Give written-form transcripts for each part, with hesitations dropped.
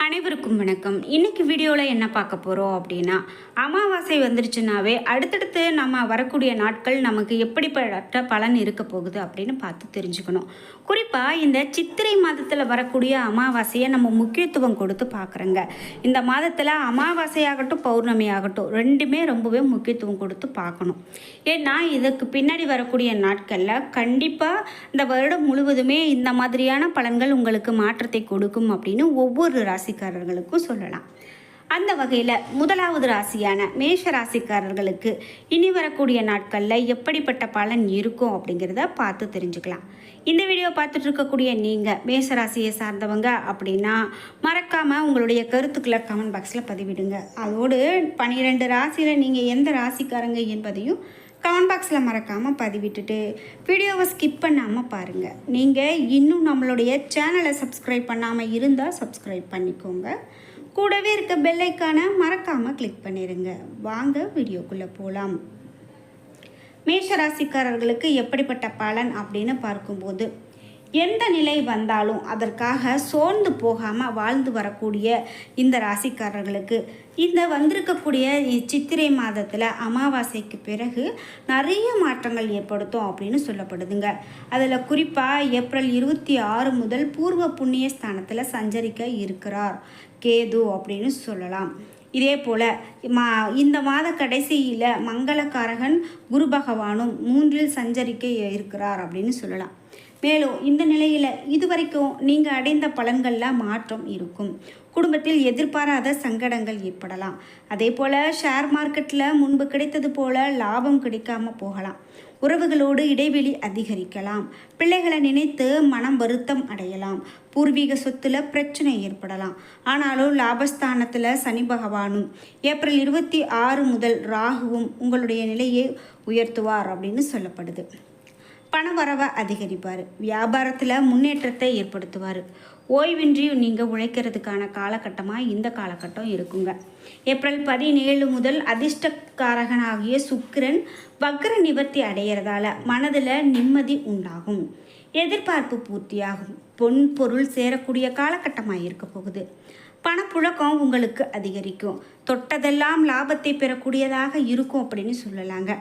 அனைவருக்கும் வணக்கம். இன்னைக்கு வீடியோவில் என்ன பார்க்க போகிறோம் அப்படின்னா, அமாவாசை வந்துருச்சுனாவே அடுத்தடுத்து நம்ம வரக்கூடிய நாட்கள் நமக்கு எப்படிப்பட்ட பலன் இருக்க போகுது அப்படின்னு பார்த்து தெரிஞ்சுக்கணும். குறிப்பாக இந்த சித்திரை மாதத்தில் வரக்கூடிய அமாவாசையை நம்ம முக்கியத்துவம் கொடுத்து பார்க்குறோங்க. இந்த மாதத்தில் அமாவாசையாகட்டும் பௌர்ணமி ஆகட்டும் ரெண்டுமே ரொம்பவே முக்கியத்துவம் கொடுத்து பார்க்கணும். ஏன்னா இதுக்கு பின்னாடி வரக்கூடிய நாட்களில் கண்டிப்பாக இந்த வருடம் முழுவதுமே இந்த மாதிரியான பலன்கள் உங்களுக்கு மாற்றத்தை கொடுக்கும் அப்படின்னு ஒவ்வொரு ராசிக்காரர்களுக்கும் சொல்லலாம். அந்த வகையில் முதலாவது ராசியான மேஷ ராசிக்காரர்களுக்கு இனி வரக்கூடிய நாட்களில் எப்படிப்பட்ட பலன் இருக்கும் அப்படிங்கிறத பார்த்து தெரிஞ்சுக்கலாம். இந்த வீடியோ பார்த்துட்டு இருக்கக்கூடிய நீங்கள் மேஷ ராசியை சார்ந்தவங்க அப்படின்னா மறக்காமல் உங்களுடைய கருத்துக்களை கமெண்ட் பாக்ஸில் பதிவிடுங்க. அதோடு 12 ராசியில் நீங்கள் எந்த ராசிக்காரங்க என்பதையும் கமெண்ட் பாக்ஸில் மறக்காமல் பதிவிட்டுட்டு வீடியோவை ஸ்கிப் பண்ணாமல் பாருங்கள். நீங்கள் இன்னும் நம்மளுடைய சேனலை சப்ஸ்கிரைப் பண்ணாமல் இருந்தால் சப்ஸ்கிரைப் பண்ணிக்கோங்க. கூடவே இருக்க பெல் ஐக்கானை மறக்காமல் கிளிக் பண்ணிடுங்க. வாங்க வீடியோக்குள்ளே போகலாம். மேஷராசிக்காரர்களுக்கு எப்படிப்பட்ட பலன் அப்படின்னு பார்க்கும்போது, எந்த நிலை வந்தாலும் அதற்காக சோர்ந்து போகாமல் வாழ்ந்து வரக்கூடிய இந்த ராசிக்காரர்களுக்கு இந்த வந்திருக்கக்கூடிய சித்திரை மாதத்தில் அமாவாசைக்கு பிறகு நிறைய மாற்றங்கள் ஏற்படுத்தும் அப்படின்னு சொல்லப்படுதுங்க. அதில் குறிப்பாக ஏப்ரல் 26 முதல் பூர்வ புண்ணிய ஸ்தானத்தில் சஞ்சரிக்க இருக்கிறார் கேது அப்படின்னு சொல்லலாம். இதே போல் இந்த மாத கடைசியில் மங்களகாரகன் குரு பகவானும் 3இல் சஞ்சரிக்க இருக்கிறார் அப்படின்னு சொல்லலாம். மேலும் இந்த நிலையில் இதுவரைக்கும் நீங்கள் அடைந்த பலன்களில் மாற்றம் இருக்கும். குடும்பத்தில் எதிர்பாராத சங்கடங்கள் ஏற்படலாம். அதே போல் ஷேர் மார்க்கெட்டில் முன்பு கிடைத்தது போல் லாபம் கிடைக்காம போகலாம். உறவுகளோடு இடைவெளி அதிகரிக்கலாம். பிள்ளைகளை நினைத்து மனம் வருத்தம் அடையலாம். பூர்வீக சொத்தில் பிரச்சனை ஏற்படலாம். ஆனாலும் லாபஸ்தானத்தில் சனி பகவானும் ஏப்ரல் 26 முதல் ராகுவும் உங்களுடைய நிலையை உயர்த்துவார் அப்படின்னு சொல்லப்படுது. பணவரவை அதிகரிப்பார். வியாபாரத்தில் முன்னேற்றத்தை ஏற்படுத்துவார். ஓய்வின்றி நீங்கள் உழைக்கிறதுக்கான காலகட்டமாக இந்த காலகட்டம் இருக்குங்க. ஏப்ரல் 17 முதல் அதிர்ஷ்டக்காரகனாகிய சுக்கிரன் வக்ர நிவர்த்தி அடைகிறதால மனதில் நிம்மதி உண்டாகும். எதிர்பார்ப்பு பூர்த்தியாகும். பொன் பொருள் சேரக்கூடிய காலகட்டமாக இருக்க போகுது. பணப்புழக்கம் உங்களுக்கு அதிகரிக்கும். தொட்டதெல்லாம் லாபத்தை பெறக்கூடியதாக இருக்கும் அப்படின்னு சொல்லலாங்க.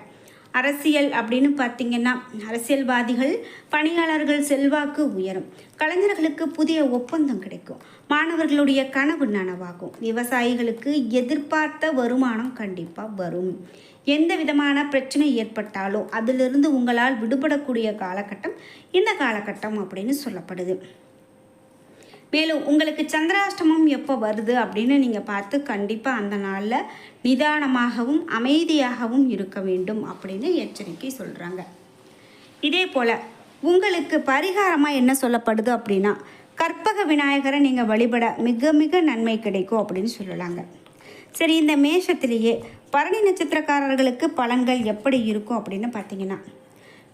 அரசியல் அப்படின்னு பார்த்திங்கன்னா அரசியல்வாதிகள் பணியாளர்கள் செல்வாக்கு உயரும். கலைஞர்களுக்கு புதிய ஒப்பந்தம் கிடைக்கும். மாணவர்களுடைய கனவு நனவாகும். விவசாயிகளுக்கு எதிர்பார்த்த வருமானம் கண்டிப்பாக வரும். எந்த விதமான பிரச்சனை ஏற்பட்டாலும் அதிலிருந்து உங்களால் விடுபடக்கூடிய காலகட்டம் இந்த காலகட்டம் அப்படின்னு சொல்லப்படுது. மேலும் உங்களுக்கு சந்திராஷ்டமம் எப்போ வருது அப்படின்னு நீங்கள் பார்த்து கண்டிப்பாக அந்த நாளில் நிதானமாகவும் அமைதியாகவும் இருக்க வேண்டும் அப்படின்னு எச்சரிக்கை சொல்கிறாங்க. இதே போல் உங்களுக்கு பரிகாரமாக என்ன சொல்லப்படுது அப்படின்னா, கற்பக விநாயகரை நீங்கள் வழிபட மிக மிக நன்மை கிடைக்கும் அப்படின்னு சொல்லலாங்க. சரி, இந்த மேஷத்திலேயே பரணி நட்சத்திரக்காரர்களுக்கு பலன்கள் எப்படி இருக்கும் அப்படின்னு பார்த்தீங்கன்னா,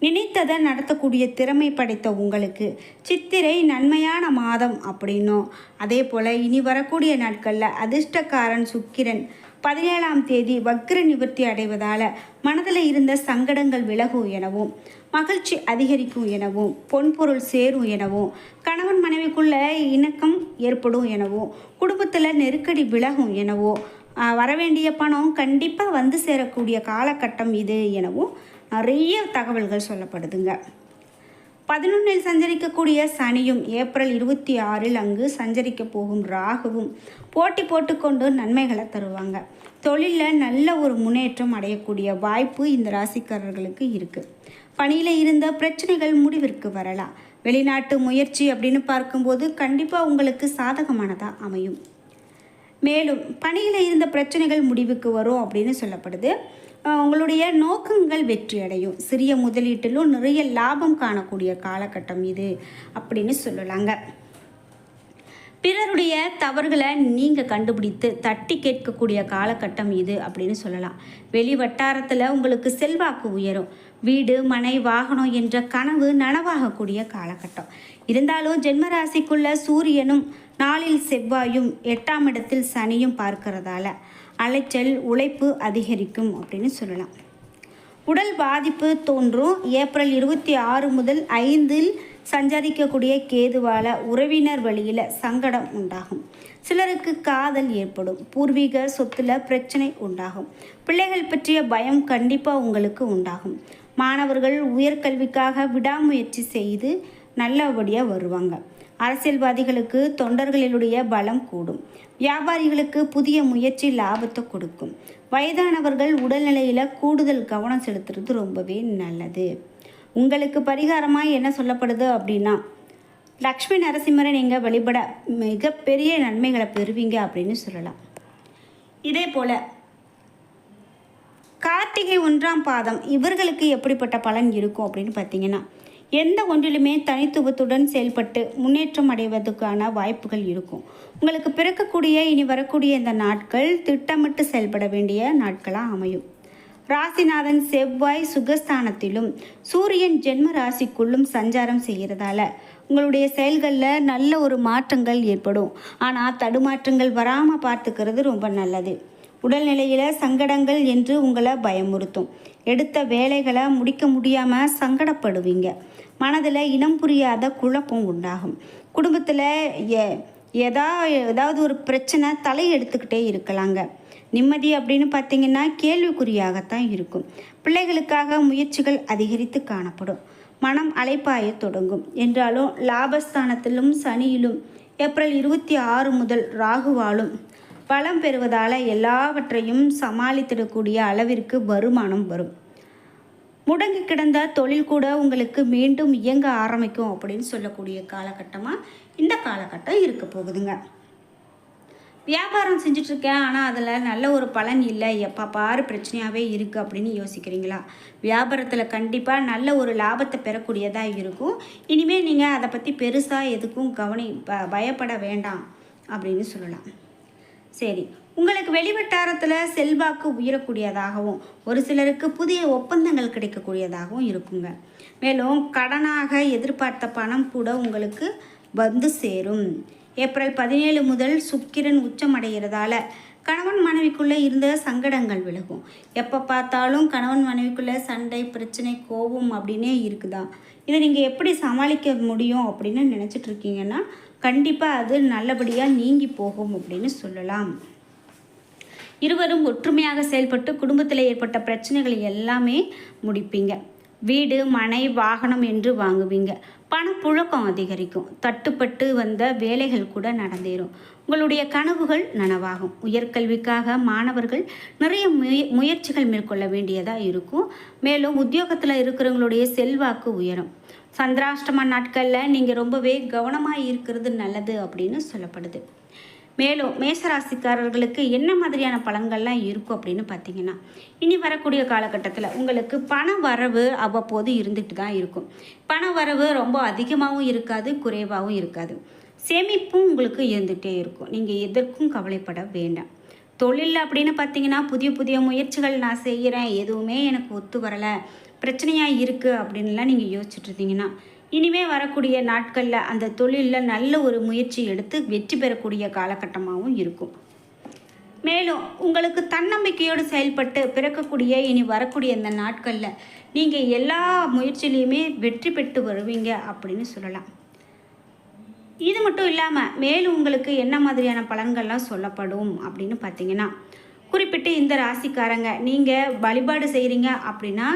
நினைத்ததை நடத்தக்கூடிய திறமை படைத்த உங்களுக்கு சித்திரை நன்மையான மாதம் அப்படின்னும், அதே போல் இனி வரக்கூடிய நாட்களில் அதிர்ஷ்டக்காரன் சுக்கிரன் 17ஆம் தேதி வக்ர நிவர்த்தி அடைவதால் மனதில் இருந்த சங்கடங்கள் விலகும் எனவும், மகிழ்ச்சி அதிகரிக்கும் எனவும், பொன்பொருள் சேரும் எனவும், கணவன் மனைவிக்குள்ள இணக்கம் ஏற்படும் எனவும், குடும்பத்தில் நெருக்கடி விலகும் எனவோ, வரவேண்டிய பணம் கண்டிப்பாக வந்து சேரக்கூடிய காலகட்டம் இது எனவும் நிறைய தகவல்கள் சொல்லப்படுதுங்க. 11இல் சஞ்சரிக்கக்கூடிய சனியும் ஏப்ரல் 26 அங்கு சஞ்சரிக்க போகும் ராகுவும் போட்டி போட்டுக்கொண்டு நன்மைகளை தருவாங்க. தொழிலில் நல்ல ஒரு முன்னேற்றம் அடையக்கூடிய வாய்ப்பு இந்த ராசிக்காரர்களுக்கு இருக்குது. பணியில் இருந்த பிரச்சனைகள் முடிவிற்கு வரலாம். வெளிநாட்டு முயற்சி அப்படின்னு பார்க்கும்போது கண்டிப்பாக உங்களுக்கு சாதகமானதாக அமையும். மேலும் பணியில் இருந்த பிரச்சனைகள் முடிவுக்கு வரும் அப்படின்னு சொல்லப்படுது. உங்களுடைய நோக்கங்கள் வெற்றி அடையும். சிறிய முதலீட்டிலும் நிறைய லாபம் காணக்கூடிய காலகட்டம் இது அப்படின்னு சொல்லலாங்க. பிறருடைய தவறுகளை நீங்கள் கண்டுபிடித்து தட்டி கேட்கக்கூடிய காலகட்டம் இது அப்படின்னு சொல்லலாம். வெளி வட்டாரத்தில் உங்களுக்கு செல்வாக்கு உயரும். வீடு மனை வாகனம் என்ற கனவு நனவாகக்கூடிய காலகட்டம். இருந்தாலும் ஜென்மராசிக்குள்ள சூரியனும் 4இல் செவ்வாயும் 8ஆம் இடத்தில் சனியும் பார்க்கறதால அலைச்சல் உழைப்பு அதிகரிக்கும் அப்படின்னு சொல்லலாம். உடல் பாதிப்பு தோன்றும். ஏப்ரல் 26 முதல் 5இல் சஞ்சரிக்கக்கூடிய கேதுவால் உறவினர் வழியில் சங்கடம் உண்டாகும். சிலருக்கு காதல் ஏற்படும். பூர்வீக சொத்தில் பிரச்சனை உண்டாகும். பிள்ளைகள் பற்றிய பயம் கண்டிப்பாக உங்களுக்கு உண்டாகும். மாணவர்கள் உயர்கல்விக்காக விடாமுயற்சி செய்து நல்லபடியாக வருவாங்க. அரசியல்வாதிகளுக்கு தொண்டர்களுடைய பலம் கூடும். வியாபாரிகளுக்கு புதிய முயற்சி லாபத்தை கொடுக்கும். வயதானவர்கள் உடல்நிலையில் கூடுதல் கவனம் செலுத்துறது ரொம்பவே நல்லது. உங்களுக்கு பரிகாரமாக என்ன சொல்லப்படுது அப்படின்னா, லக்ஷ்மி நரசிம்மரை நீங்கள் வழிபட மிகப்பெரிய நன்மைகளை பெறுவீங்க அப்படின்னு சொல்லலாம். இதே போல் கார்த்திகை 1ஆம் பாதம் இவர்களுக்கு எப்படிப்பட்ட பலன் இருக்கும் அப்படின்னு பார்த்தீங்கன்னா, எந்த ஒன்றிலுமே தனித்துவத்துடன் செயல்பட்டு முன்னேற்றம் அடைவதற்கான வாய்ப்புகள் இருக்கும். உங்களுக்கு பிறக்கக்கூடிய இனி வரக்கூடிய இந்த நாட்கள் திட்டமிட்டு செயல்பட வேண்டிய நாட்களாக அமையும். ராசிநாதன் செவ்வாய் சுகஸ்தானத்திலும் சூரியன் ஜென்ம ராசிக்குள்ளும் சஞ்சாரம் செய்கிறதால உங்களுடைய செயல்களில் நல்ல ஒரு மாற்றங்கள் ஏற்படும். ஆனால் தடுமாற்றங்கள் வராமல் பார்த்துக்கிறது ரொம்ப நல்லது. உடல்நிலையில் சங்கடங்கள் என்று உங்களை பயமுறுத்தும். எடுத்த வேலைகளை முடிக்க முடியாமல் சங்கடப்படுவீங்க. மனதில் இனம் புரியாத குழப்பம் உண்டாகும். குடும்பத்தில் ஏதாவது ஒரு பிரச்சனை தலை எடுத்துக்கிட்டே இருக்கலாங்க. நிம்மதி அப்படின்னு பார்த்தீங்கன்னா கேள்விக்குறியாகத்தான் இருக்கும். பிள்ளைகளுக்காக முயற்சிகள் அதிகரித்து காணப்படும். மனம் அலைப்பாய தொடங்கும். என்றாலும் லாபஸ்தானத்திலும் சனியிலும் ஏப்ரல் 26 முதல் ராகுவாலும் பலம் பெறுவதால் எல்லாவற்றையும் சமாளித்திடக்கூடிய அளவிற்கு வருமானம் வரும். முடங்கி கிடந்த தொழில் கூட உங்களுக்கு மீண்டும் இயங்க ஆரம்பிக்கும் அப்படின்னு சொல்லக்கூடிய காலகட்டமாக இந்த காலகட்டம் இருக்க போகுதுங்க. வியாபாரம் செஞ்சிட்ருக்கேன், ஆனால் அதில் நல்ல ஒரு பலன் இல்லை, எப்போ பாரு பிரச்சனையாகவே இருக்குது அப்படின்னு யோசிக்கிறீங்களா? வியாபாரத்தில் கண்டிப்பாக நல்ல ஒரு லாபத்தை பெறக்கூடியதாக இருக்கும். இனிமேல் நீங்கள் அதை பற்றி பெருசாக எதுக்கும் பயப்பட வேண்டாம் அப்படின்னு சொல்லலாம். சரி, உங்களுக்கு வெளிவட்டாரத்தில் செல்வாக்கு உயரக்கூடியதாகவும் ஒரு சிலருக்கு புதிய ஒப்பந்தங்கள் கிடைக்கக்கூடியதாகவும் இருக்குங்க. மேலும் கடனாக எதிர்பார்த்த பணம் கூட உங்களுக்கு வந்து சேரும். ஏப்ரல் 17 முதல் சுக்கிரன் உச்சமடைகிறதால கணவன் மனைவிக்குள்ளே இருந்த சங்கடங்கள் விலகும். எப்போ பார்த்தாலும் கணவன் மனைவிக்குள்ளே சண்டை, பிரச்சனை, கோபம் அப்படின்னே இருக்குதா? இதை நீங்கள் எப்படி சமாளிக்க முடியும் அப்படின்னு நினச்சிட்டு இருக்கீங்கன்னா கண்டிப்பாக அது நல்லபடியாக நீங்கி போகும் அப்படின்னு சொல்லலாம். இருவரும் ஒற்றுமையாக செயல்பட்டு குடும்பத்தில் ஏற்பட்ட பிரச்சனைகள் எல்லாமே முடிப்பீங்க. வீடு, மனை, வாகனம் என்று வாங்குவீங்க. பணப்புழக்கம் அதிகரிக்கும். தட்டுப்பட்டு வந்த வேலைகள் கூட நடந்தேறும். உங்களுடைய கனவுகள் நனவாகும். உயர்கல்விக்காக மாணவர்கள் நிறைய முயற்சிகள் மேற்கொள்ள வேண்டியதாக இருக்கும். மேலும் உத்தியோகத்தில் இருக்கிறவங்களுடைய செல்வாக்கு உயரும். சந்திராஷ்டம நாட்களில் நீங்கள் ரொம்பவே கவனமாக இருக்கிறது நல்லது அப்படின்னு சொல்லப்படுது. மேலும் மேசராசிக்காரர்களுக்கு என்ன மாதிரியான பலன்கள்லாம் இருக்கும் அப்படின்னு பார்த்தீங்கன்னா, இனி வரக்கூடிய காலகட்டத்தில் உங்களுக்கு பண வரவு அவ்வப்போது இருந்துட்டு தான் இருக்கும். பண வரவு ரொம்ப அதிகமாகவும் இருக்காது, குறைவாகவும் இருக்காது. சேமிப்பும் உங்களுக்கு இருந்துகிட்டே இருக்கும். நீங்கள் எதற்கும் கவலைப்பட வேண்டாம். தொழில் அப்படின்னு பார்த்தீங்கன்னா, புதிய புதிய முயற்சிகள் நான் செய்கிறேன், எதுவுமே எனக்கு ஒத்து வரலை, பிரச்சனையாக இருக்குது அப்படின்லாம் நீங்கள் யோசிச்சுட்டு இருந்தீங்கன்னா, இனிமேல் வரக்கூடிய நாட்களில் அந்த தொழிலில் நல்ல ஒரு முயற்சி எடுத்து வெற்றி பெறக்கூடிய காலகட்டமாகவும் இருக்கும். மேலும் உங்களுக்கு தன்னம்பிக்கையோடு செயல்பட்டு பிறக்கக்கூடிய இனி வரக்கூடிய இந்த நாட்களில் நீங்கள் எல்லா முயற்சியிலையுமே வெற்றி பெற்று வருவீங்க அப்படின்னு சொல்லலாம். இது மட்டும் இல்லாமல் மேலும் உங்களுக்கு என்ன மாதிரியான பலன்கள்லாம் சொல்லப்படும் அப்படின்னு பார்த்தீங்கன்னா, குறிப்பிட்டு இந்த ராசிக்காரங்க நீங்கள் வழிபாடு செய்கிறீங்க அப்படின்னா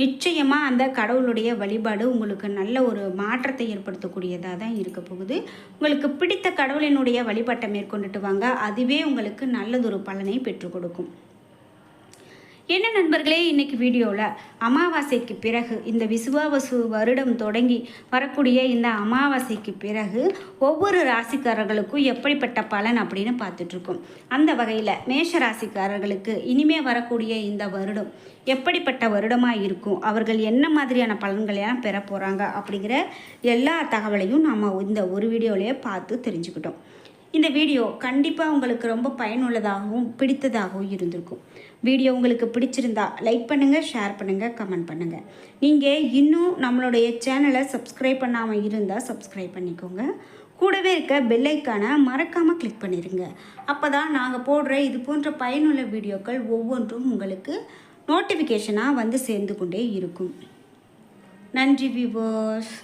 நிச்சயமாக அந்த கடவுளுடைய வழிபாடு உங்களுக்கு நல்ல ஒரு மாற்றத்தை ஏற்படுத்தக்கூடியதாக தான் இருக்க போகுது. உங்களுக்கு பிடித்த கடவுளினுடைய வழிபாட்டை மேற்கொண்டுட்டு வாங்க. அதுவே உங்களுக்கு நல்லதொரு பலனை பெற்றுக் கொடுக்கும். என்ன நண்பர்களே, இன்றைக்கி வீடியோவில் அமாவாசைக்கு பிறகு இந்த விசுவாவசு வருடம் தொடங்கி வரக்கூடிய இந்த அமாவாசைக்கு பிறகு ஒவ்வொரு ராசிக்காரர்களுக்கும் எப்படிப்பட்ட பலன் அப்படின்னு பார்த்துட்ருக்கோம். அந்த வகையில் மேஷ ராசிக்காரர்களுக்கு இனிமே வரக்கூடிய இந்த வருடம் எப்படிப்பட்ட வருடமாக இருக்கும், அவர்கள் என்ன மாதிரியான பலன்களையெல்லாம் பெற போகிறாங்க அப்படிங்கிற எல்லா தகவலையும் நாம் இந்த ஒரு வீடியோவிலேயே பார்த்து தெரிஞ்சுக்கிட்டோம். இந்த வீடியோ கண்டிப்பாக உங்களுக்கு ரொம்ப பயனுள்ளதாகவும் பிடித்ததாகவும் இருந்திருக்கும். வீடியோ உங்களுக்கு பிடிச்சிருந்தா லைக் பண்ணுங்கள், ஷேர் பண்ணுங்கள், கமெண்ட் பண்ணுங்கள். நீங்கள் இன்னும் நம்மளுடைய சேனலை சப்ஸ்கிரைப் பண்ணாமல் இருந்தால் சப்ஸ்கிரைப் பண்ணிக்கோங்க. கூடவே இருக்க பெல்லைக்கான மறக்காமல் கிளிக் பண்ணிடுங்க. அப்போ தான் நாங்கள் போடுற இது போன்ற பயனுள்ள வீடியோக்கள் ஒவ்வொன்றும் உங்களுக்கு நோட்டிஃபிகேஷனாக வந்து சேர்ந்து கொண்டே இருக்கும். நன்றி வியூவர்ஸ்.